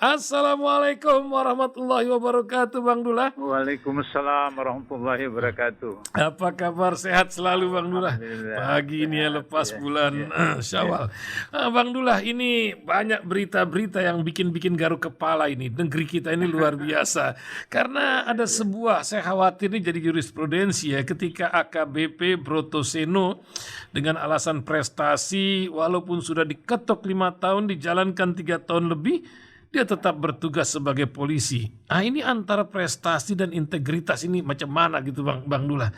Assalamualaikum warahmatullahi wabarakatuh, Bang Dullah. Waalaikumsalam warahmatullahi wabarakatuh. Apa kabar? Sehat selalu, Bang Dullah. Alhamdulillah Pagi ini ya sehat lepas ya. bulan Ya, ya. Syawal. Bang Dullah, ini banyak berita-berita yang bikin garuk kepala ini. Negeri kita ini luar biasa. Karena ada sebuah, saya khawatir ini jadi jurisprudensi ya, ketika AKBP Brotoseno dengan alasan prestasi, walaupun sudah diketok 5 tahun, dijalankan 3 tahun lebih, dia tetap bertugas sebagai polisi. Ini antara prestasi dan integritas ini macam mana gitu, Bang Dullah.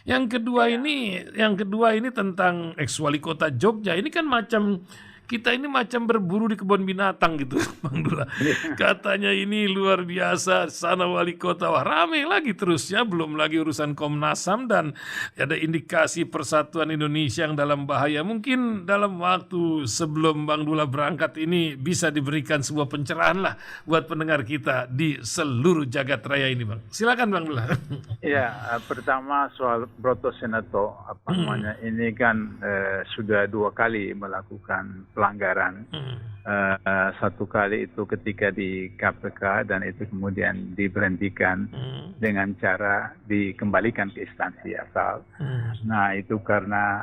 Yang kedua ini tentang ex wali kota Jogja. Ini kan kita ini macam berburu di kebun binatang gitu, Bang Dullah. Katanya ini luar biasa, sana wali kota, wah rame lagi terusnya, belum lagi urusan Komnas HAM dan ada indikasi persatuan Indonesia yang dalam bahaya. Mungkin dalam waktu sebelum Bang Dullah berangkat ini bisa diberikan sebuah pencerahan lah buat pendengar kita di seluruh jagat raya ini, Bang. Silakan, Bang Dullah. Ya, pertama soal Brotoseno ini kan sudah 2 kali melakukan pelanggaran. Satu kali itu ketika di KPK dan itu kemudian diberhentikan dengan cara dikembalikan ke instansi asal. Nah, itu karena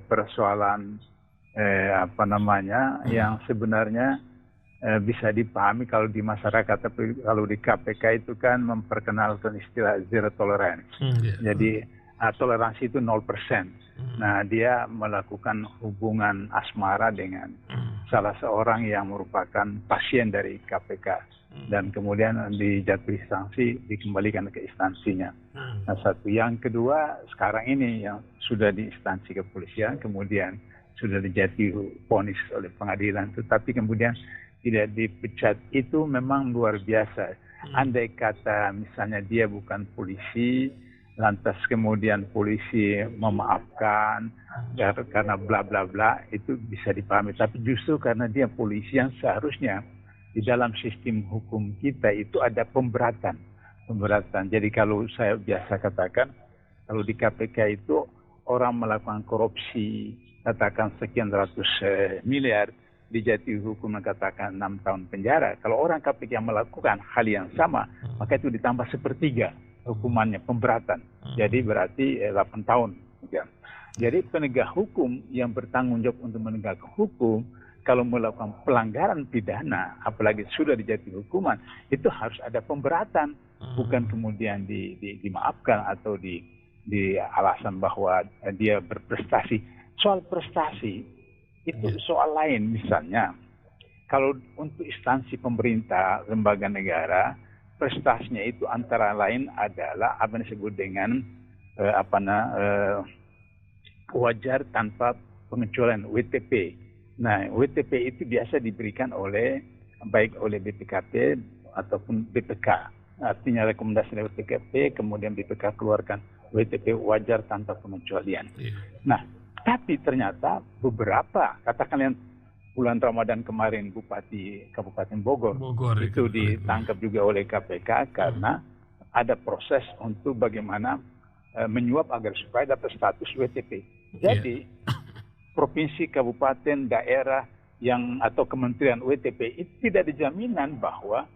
persoalan yang sebenarnya bisa dipahami kalau di masyarakat, tapi kalau di KPK itu kan memperkenalkan istilah zero tolerance. Jadi toleransi itu 0%. Nah, dia melakukan hubungan asmara dengan salah seorang yang merupakan pasien dari KPK dan kemudian dijatuhi sanksi, dikembalikan ke instansinya. Nah, satu. Yang kedua, sekarang ini yang sudah di instansi kepolisian, kemudian sudah dijatuhi vonis oleh pengadilan, tetapi kemudian tidak dipecat, itu memang luar biasa. Andai kata misalnya dia bukan polisi, lantas kemudian polisi memaafkan karena bla bla bla, itu bisa dipahami. Tapi justru karena dia polisi yang seharusnya di dalam sistem hukum kita itu ada pemberatan. Jadi kalau saya biasa katakan, kalau di KPK itu orang melakukan korupsi, katakan sekian ratus miliar, dijatuhi hukum yang katakan 6 tahun penjara. Kalau orang KPK yang melakukan hal yang sama, maka itu ditambah 1/3 hukumannya, pemberatan. Jadi berarti 8 tahun. Ya. Jadi penegak hukum yang bertanggung jawab untuk menegakkan hukum, kalau melakukan pelanggaran pidana, apalagi sudah dijatuhi hukuman, itu harus ada pemberatan. Bukan kemudian dimaafkan atau di alasan bahwa dia berprestasi. Soal prestasi, itu soal lain. Misalnya, kalau untuk instansi pemerintah, lembaga negara, prestasinya itu antara lain adalah apa yang disebut dengan wajar tanpa pengecualian, WTP. Nah, WTP itu biasa diberikan baik oleh BPKP ataupun BPK. Artinya rekomendasi dari BPKP, kemudian BPK keluarkan WTP wajar tanpa pengecualian. Nah, tapi ternyata beberapa, katakan yang bulan Ramadan kemarin Bupati Kabupaten Bogor itu ditangkap juga oleh KPK karena ada proses untuk bagaimana menyuap agar supaya dapat status WTP. Jadi provinsi, kabupaten, daerah atau kementerian WTP itu tidak dijaminan bahwa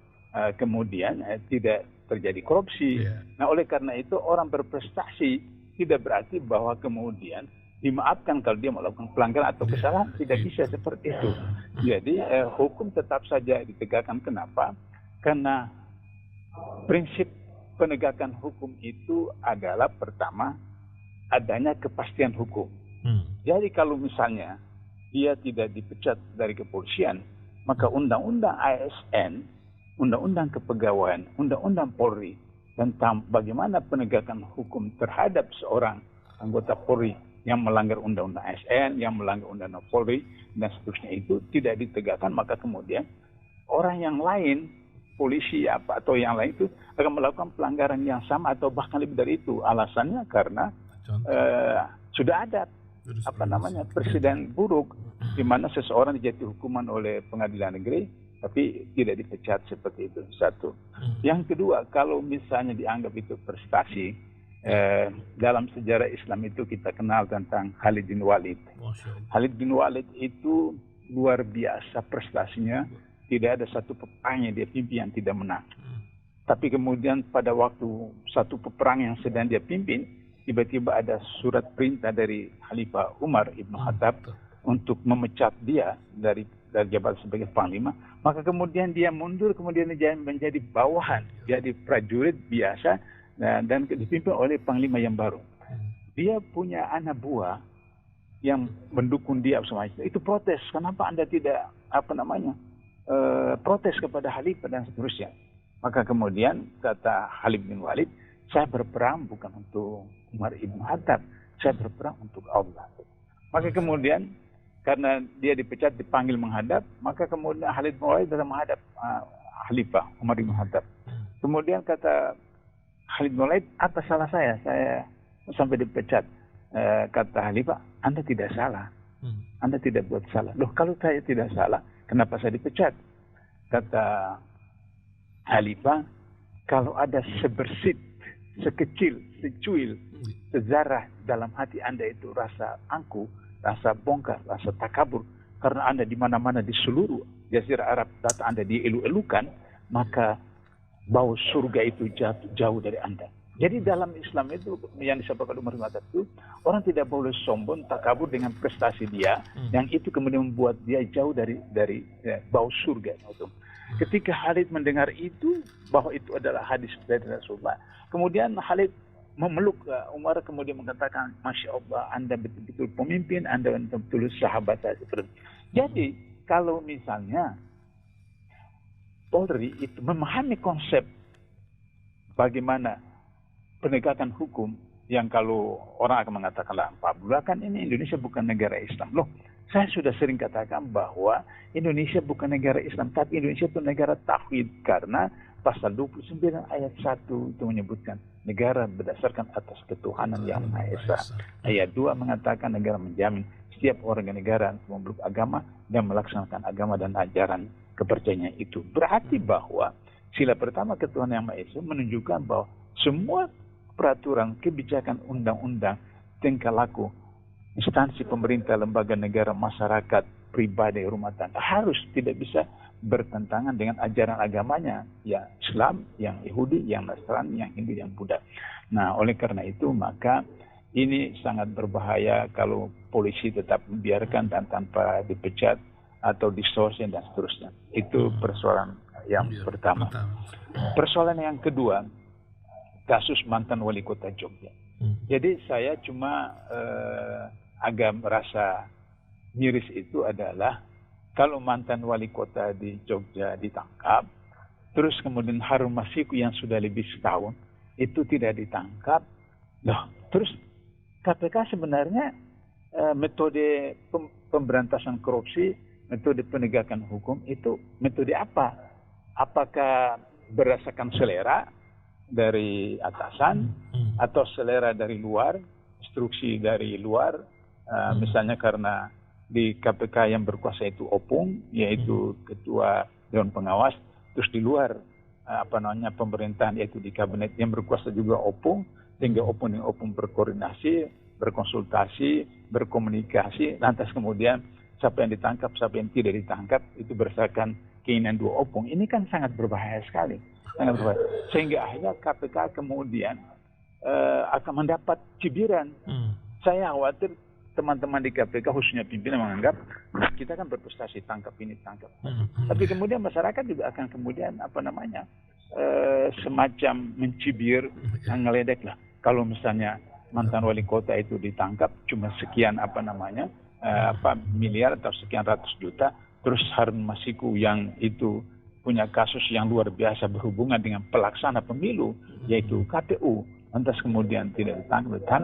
kemudian tidak terjadi korupsi. Nah, oleh karena itu orang berprestasi tidak berarti bahwa kemudian dimaafkan kalau dia melakukan pelanggaran atau kesalahan. Tidak bisa seperti itu. Jadi hukum tetap saja ditegakkan. Kenapa? Karena prinsip penegakan hukum itu adalah pertama, adanya kepastian hukum. Jadi kalau misalnya dia tidak dipecat dari kepolisian, maka undang-undang ASN, undang-undang kepegawaian, undang-undang Polri tentang bagaimana penegakan hukum terhadap seorang anggota Polri yang melanggar undang-undang ASN, yang melanggar undang-undang Polri, dan seterusnya itu tidak ditegakkan, maka kemudian orang yang lain, polisi atau yang lain itu akan melakukan pelanggaran yang sama atau bahkan lebih dari itu. Alasannya karena sudah ada presiden buruk di mana seseorang dijatuhi hukuman oleh pengadilan negeri tapi tidak dipecat seperti itu. Satu. Yang kedua, kalau misalnya dianggap itu prestasi, dalam sejarah Islam itu kita kenal tentang Khalid bin Walid. Khalid bin Walid itu luar biasa prestasinya tidak ada satu peperangan yang dia pimpin yang tidak menang. Tapi kemudian pada waktu satu peperangan yang sedang dia pimpin, tiba-tiba ada surat perintah dari Khalifah Umar Ibn Khattab untuk memecat dia dari jabatan sebagai panglima. Maka kemudian dia mundur, kemudian dia menjadi bawahan, jadi prajurit biasa dan dipimpin oleh panglima yang baru. Dia punya anak buah yang mendukung dia semua itu protes, kenapa Anda tidak protes kepada Khalifah dan seterusnya. Maka kemudian kata Khalid bin Walid, saya berperang bukan untuk Umar Ibn Khattab, saya berperang untuk Allah. Maka kemudian karena dia dipecat, dipanggil menghadap, maka kemudian Khalid bin Walid datang menghadap Khalifah Umar Ibn Khattab. Kemudian kata Khalid bin Walid, apa salah saya sampai dipecat? Kata Khalifah, Anda tidak salah. Anda tidak buat salah. Loh, kalau saya tidak salah, kenapa saya dipecat? Kata Khalifah, kalau ada sebersit, sekecil, secuil, sezarah dalam hati Anda itu rasa angkuh, rasa bongkar, rasa takabur, karena Anda di mana-mana di seluruh Jazirah Arab data Anda dielu-elukan, maka bau surga itu jauh dari Anda. Jadi dalam Islam itu yang disampaikan Umar bin Khattab itu, orang tidak boleh sombong, takabur dengan prestasi dia, yang itu kemudian membuat dia jauh dari bau surga. Ketika Khalid mendengar itu, bahwa itu adalah hadis dari Rasulullah, kemudian Khalid memeluk Umar, kemudian mengatakan, Masya Allah, Anda betul-betul pemimpin, Anda betul-betul sahabat saya. Jadi kalau misalnya Polri itu memahami konsep bagaimana penegakan hukum, yang kalau orang akan mengatakan, lah Pak Abdullah, kan ini Indonesia bukan negara Islam. Loh, saya sudah sering katakan bahwa Indonesia bukan negara Islam, tapi Indonesia itu negara tauhid, karena pasal 29 ayat 1 itu menyebutkan negara berdasarkan atas ketuhanan yang Maha Esa. Ayat 2 mengatakan negara menjamin setiap warga negara memeluk agama dan melaksanakan agama dan ajaran kepercayaan itu. Berarti bahwa sila pertama ketuhanan yang Maha Esa menunjukkan bahwa semua peraturan, kebijakan, undang-undang, tingkah laku instansi pemerintah, lembaga negara, masyarakat, pribadi, rumah tangga harus tidak bisa bertentangan dengan ajaran agamanya, yang Islam, yang Yahudi, yang Nasrani, yang Hindu, yang Buddha. Nah, oleh karena itu maka ini sangat berbahaya kalau polisi tetap membiarkan dan tanpa dipecat atau disorsi dan seterusnya. Itu persoalan yang pertama. Persoalan yang kedua, kasus mantan wali kota Jogja. Jadi saya cuma agak merasa miris itu adalah kalau mantan wali kota di Jogja ditangkap, terus kemudian Harun Masiku yang sudah lebih setahun itu tidak ditangkap. Loh, terus KPK sebenarnya metode pemberantasan korupsi, metode penegakan hukum itu metode apa? Apakah berdasarkan selera dari atasan atau selera dari luar, instruksi dari luar, misalnya karena di KPK yang berkuasa itu opung, yaitu ketua dewan pengawas, terus di luar pemerintahan yaitu di kabinet yang berkuasa juga opung, sehingga opung dengan opung berkoordinasi, berkonsultasi, berkomunikasi, lantas kemudian siapa yang ditangkap, siapa yang tidak ditangkap itu berdasarkan keinginan dua opung. Ini kan sangat berbahaya sekali. Sehingga akhirnya KPK kemudian akan mendapat cibiran. Saya khawatir teman-teman di KPK khususnya pimpinan menganggap kita kan berprestasi, tangkap ini, tangkap. Tapi kemudian masyarakat juga akan kemudian semacam mencibir, ngeledek lah. Kalau misalnya mantan wali kota itu ditangkap cuma sekian miliar atau sekian ratus juta, terus Harun Masiku yang itu punya kasus yang luar biasa berhubungan dengan pelaksana pemilu, yaitu KPU, lantas kemudian tidak ditangkap. Dan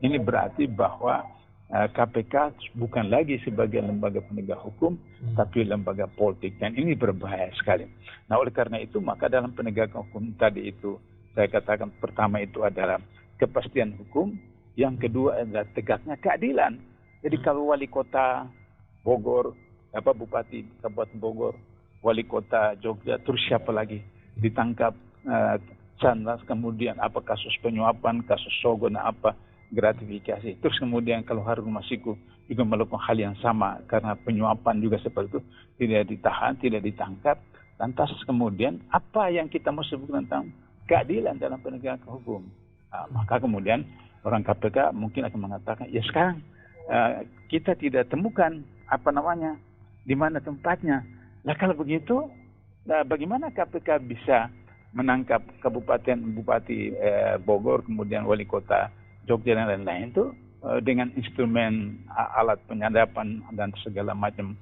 ini berarti bahwa KPK bukan lagi sebagai lembaga penegak hukum, tapi lembaga politik. Dan ini berbahaya sekali. Nah, oleh karena itu, maka dalam penegakan hukum tadi itu, saya katakan pertama itu adalah kepastian hukum, yang kedua adalah tegaknya keadilan. Jadi kalau wali kota Bogor, Bupati Kabupaten Bogor, wali kota Jogja, terus siapa lagi ditangkap, kemudian kasus penyuapan, kasus sogon, gratifikasi. Terus kemudian kalau Harun Masiku juga melakukan hal yang sama karena penyuapan juga seperti itu, tidak ditahan, tidak ditangkap. Lantas kemudian apa yang kita mau sebut tentang keadilan dalam penegakan hukum? Maka kemudian orang KPK mungkin akan mengatakan, ya sekarang kita tidak temukan di mana tempatnya. Nah kalau begitu, bagaimana KPK bisa menangkap Bupati Bogor, kemudian Wali Kota Jogja dan lain-lain itu dengan instrumen alat penyadapan dan segala macam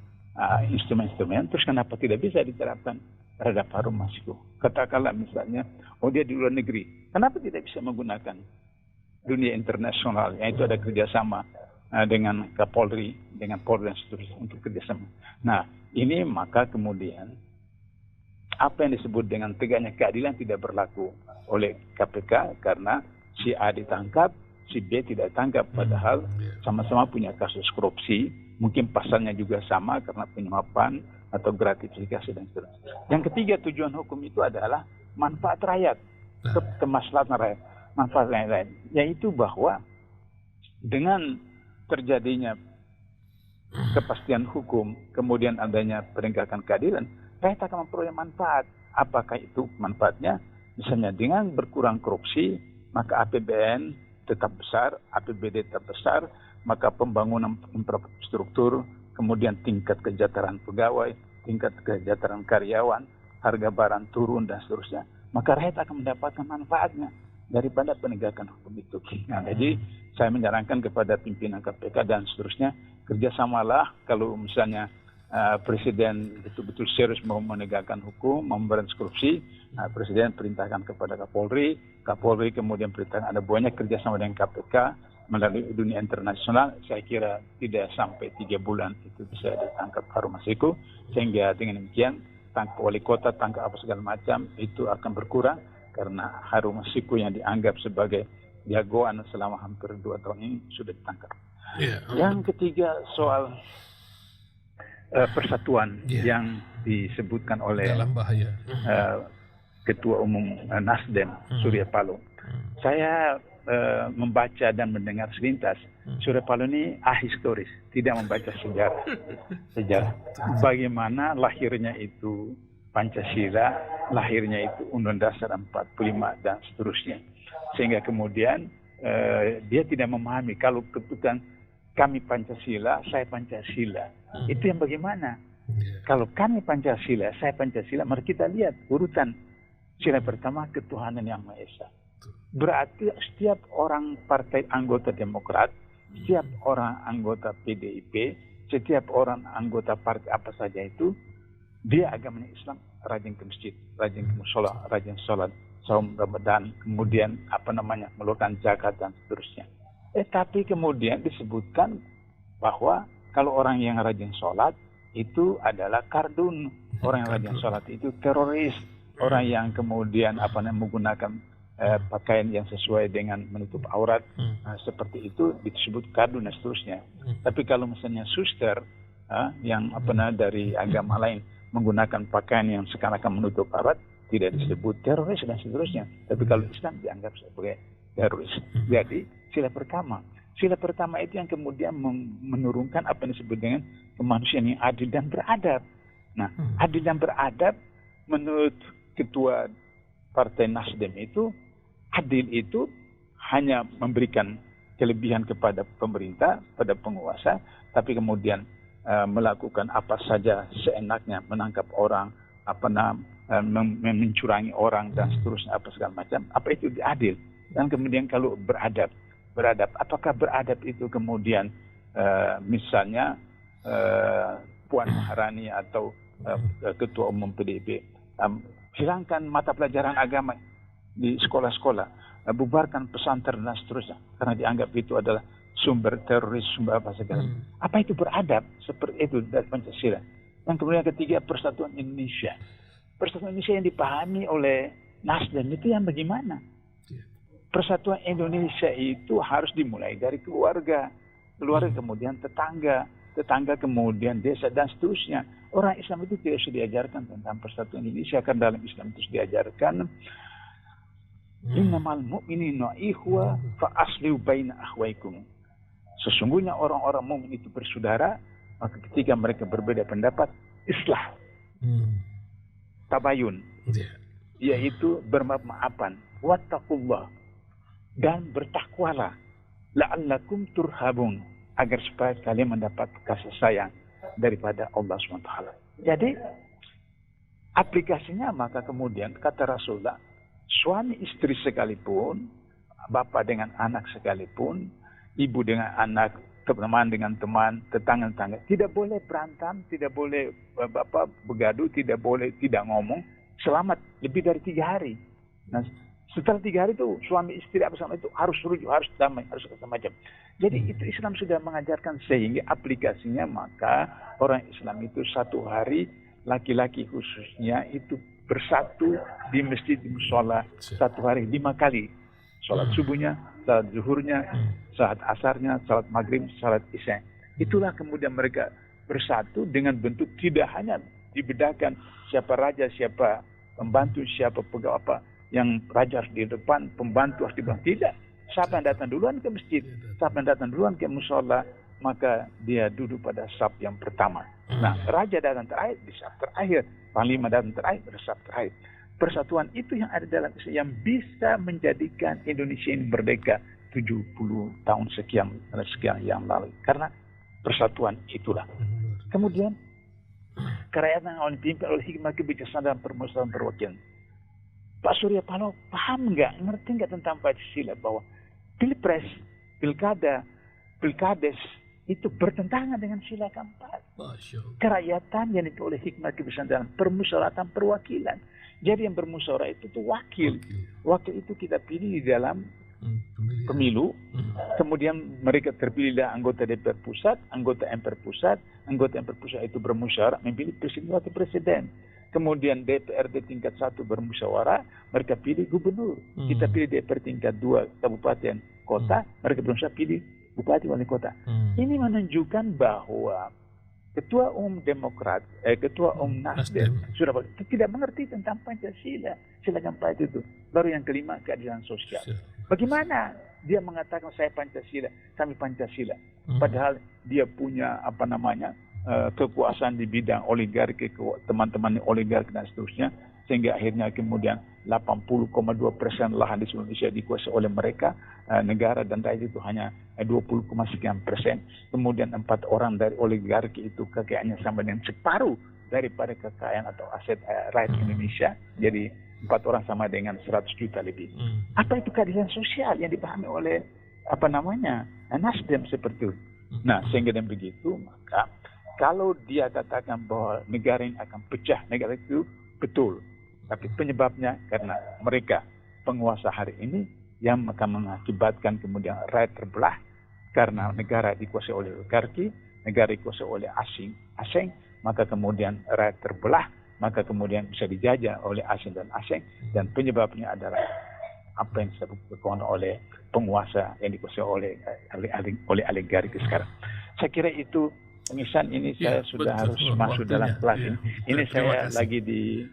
instrumen-instrumen, terus kenapa tidak bisa diterapkan terhadap Harun Masiku? Katakanlah misalnya, dia di luar negeri, kenapa tidak bisa menggunakan dunia internasional, yaitu ada kerjasama dengan Kapolri, dengan Polri dan seterusnya untuk kerjasama. Nah, ini maka kemudian apa yang disebut dengan tegaknya keadilan tidak berlaku oleh KPK karena si A ditangkap, si B tidak tangkap, padahal sama-sama punya kasus korupsi, mungkin pasalnya juga sama karena penyuapan atau gratifikasi dan seterusnya. Yang ketiga, tujuan hukum itu adalah manfaat rakyat, kemaslahatan rakyat, manfaat rakyat, yaitu bahwa dengan terjadinya kepastian hukum, kemudian adanya penegakan keadilan, rakyat akan memperoleh manfaat. Apakah itu manfaatnya? Misalnya dengan berkurang korupsi, maka APBN tetap besar, APBD tetap besar, maka pembangunan infrastruktur, kemudian tingkat kesejahteraan pegawai, tingkat kesejahteraan karyawan, harga barang turun dan seterusnya, maka rakyat akan mendapatkan manfaatnya daripada penegakan hukum itu. Nah, jadi saya menyarankan kepada pimpinan KPK dan seterusnya, kerjasamalah kalau misalnya Presiden betul-betul serius mau menegakkan hukum, memberantas korupsi, Presiden perintahkan kepada Kapolri, Kapolri kemudian perintahkan, ada banyak kerjasama dengan KPK melalui dunia internasional. Saya kira tidak sampai 3 bulan itu bisa ditangkap Harun Masiku, sehingga dengan demikian tangkap wali kota, tangkap apa segala macam itu akan berkurang karena Harun Masiku yang dianggap sebagai jagoan selama hampir 2 tahun ini sudah ditangkap. Yang ketiga soal persatuan yang disebutkan oleh Ketua Umum Nasdem Surya Paloh. Saya membaca dan mendengar selintas. Surya Paloh ini ahistoris, tidak membaca sejarah. Bagaimana lahirnya itu Pancasila, lahirnya itu Undang-Undang Dasar 45 dan seterusnya. Sehingga kemudian dia tidak memahami kalau keputusan kami Pancasila, saya Pancasila. Itu yang bagaimana? Kalau kami Pancasila, saya Pancasila, mari kita lihat urutan. Sila pertama, ketuhanan yang Maha Esa. Berarti setiap orang partai anggota Demokrat, setiap orang anggota PDIP, setiap orang anggota partai apa saja itu, dia agamanya Islam, rajin ke masjid, rajin ke musola, rajin sholat, saum Ramadan, kemudian melakukan zakat dan seterusnya. Tapi kemudian disebutkan bahwa kalau orang yang rajin sholat itu adalah kardun, orang yang rajin sholat itu teroris, orang yang kemudian menggunakan pakaian yang sesuai dengan menutup aurat, seperti itu disebut kardun dan seterusnya. Tapi kalau misalnya suster yang dari agama lain menggunakan pakaian yang seakan-akan menutup aurat, tidak disebut teroris dan seterusnya. Tapi kalau Islam dianggap sebagai teroris. Jadi sila pertama itu yang kemudian menurunkan apa yang disebut dengan kemanusiaan yang adil dan beradab. Nah, adil dan beradab menurut Ketua Partai Nasdem itu, adil itu hanya memberikan kelebihan kepada pemerintah, pada penguasa, tapi kemudian melakukan apa saja seenaknya, menangkap orang, mencurangi orang dan seterusnya, apa segala macam. Apa itu adil? Dan kemudian kalau beradab, apakah beradab itu kemudian misalnya Puan Maharani atau Ketua Umum PDIP hilangkan mata pelajaran agama di sekolah-sekolah, bubarkan pesantren dan seterusnya karena dianggap itu adalah sumber teroris, sumber apa segala. Apa itu beradab? Seperti itu dari Pancasila. Yang kemudian ketiga, persatuan Indonesia. Persatuan Indonesia yang dipahami oleh Nasdem itu yang bagaimana? Persatuan Indonesia itu harus dimulai dari keluarga kemudian tetangga kemudian desa dan seterusnya. Orang Islam itu tidak usah diajarkan tentang persatuan Indonesia, karena dalam Islam itu diajarkan innamal mu'minina ikhwa fa aslihu baina akhwaikum. Sesungguhnya orang-orang mukmin itu bersaudara, maka ketika mereka berbeda pendapat, islah, tabayun, yaitu bermaaf-maafan, wattaqullah, dan bertakwalah, la'allakum turhabun, agar supaya kalian mendapat kasih sayang daripada Allah SWT. Jadi aplikasinya maka kemudian kata Rasulullah, suami istri sekalipun, bapak dengan anak sekalipun, ibu dengan anak, teman dengan teman, tetangga-tetangga, tidak boleh berantem, tidak boleh begaduh, tidak boleh tidak ngomong selama lebih dari 3 hari. Nah, setelah 3 hari itu suami istri bersama itu harus rujuk, harus damai, harus macam. Jadi itu Islam sudah mengajarkan, sehingga aplikasinya maka orang Islam itu 1 hari, laki-laki khususnya itu bersatu di masjid, di musola 1 hari 5 kali. Salat subuhnya, salat zuhurnya, salat asarnya, salat maghrib, salat isya. Itulah kemudian mereka bersatu dengan bentuk tidak hanya dibedakan siapa raja, siapa pembantu, siapa pegawai apa. Yang raja harus di depan, pembantu harus di belakang. Tidak. Siapa yang datang duluan ke masjid, siapa yang datang duluan ke musola, maka dia duduk pada saf yang pertama. Nah, raja datang terakhir di saf terakhir, panglima datang terakhir pada saf terakhir. Persatuan itu yang ada dalam Islam yang bisa menjadikan Indonesia ini merdeka 70 tahun sekian yang lalu. Karena persatuan itulah. Kemudian kerakyatan yang dipimpin oleh hikmah kebijaksanaan dan permusyawaratan perwakilan. Pak Surya Paloh paham nggak, ngerti nggak tentang Pancasila, bahwa pilpres, pilkada, pilkades itu bertentangan dengan sila keempat. Kerakyatan yang dipimpin oleh hikmah kebijaksanaan dan permusyawaratan perwakilan. Jadi yang bermusyawarah itu tuh wakil. Wakil itu kita pilih di dalam pemilu. Kemudian mereka terpilih dari anggota DPR pusat, anggota MPR pusat. Anggota MPR pusat itu bermusyawarah memilih presiden wakil presiden. Kemudian DPRD tingkat 1 bermusyawarah, mereka pilih gubernur. Kita pilih DPR tingkat 2 kabupaten kota, mereka bermusyawarah pilih bupati wali kota. Ini menunjukkan bahwa Ketua Umum Demokrat, Ketua Umum Nasdem sudah tidak mengerti tentang Pancasila. Sila keempat itu. Baru yang kelima, keadilan sosial. Bagaimana dia mengatakan saya Pancasila, kami Pancasila, padahal dia punya kekuasaan di bidang oligarki, teman-teman oligarki dan seterusnya, sehingga akhirnya kemudian 80,2% lahan di seluruh Indonesia dikuasai oleh mereka, negara dan rakyat itu hanya 20, sekian persen. Kemudian 4 orang dari oligarki itu kekayaannya sama dengan separuh daripada kekayaan atau aset rakyat Indonesia. Jadi 4 orang sama dengan 100 juta lebih. Apa itu keadilan sosial yang dipahami oleh Nasdem seperti itu? Nah, sehingga dengan begitu maka kalau dia katakan bahwa negara ini akan pecah, negara itu betul. Tapi penyebabnya karena mereka penguasa hari ini yang akan mengakibatkan kemudian rakyat terbelah karena negara dikuasai oleh oligarki, negara dikuasai oleh asing, maka kemudian rakyat terbelah, maka kemudian bisa dijajah oleh asing, dan penyebabnya adalah apa yang disebut oleh penguasa yang dikuasai oleh oligarki sekarang. Saya kira itu pemisahan ini saya sudah harus masuk dalam kelas ini. Ini saya lagi di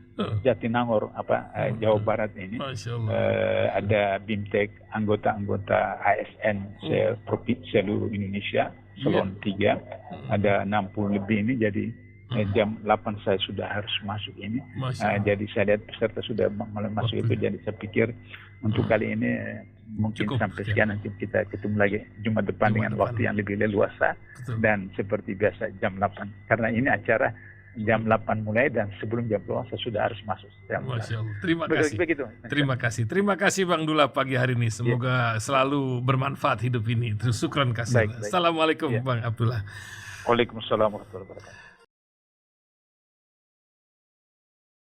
Jatinangor, Jawa Barat ini. Ada BIMTEK, anggota-anggota ASN seluruh Indonesia, Selon 3. Ada 60 lebih ini, jadi jam 8 saya sudah harus masuk ini. Jadi saya lihat peserta sudah mulai masuk itu, jadi saya pikir untuk kali ini mungkin sampai sekian, nanti kita ketemu lagi Jumat depan dengan waktu yang lebih leluasa. Dan seperti biasa jam 8, karena ini acara jam 8 mulai dan sebelum jam 12 saya sudah harus masuk. Masya Allah. Terima kasih. Terima kasih Bang Dullah pagi hari ini. Semoga selalu bermanfaat hidup ini. Terus syukran kasih. Assalamualaikum Bang Abdullah. Waalaikumsalam warahmatullahi wabarakatuh.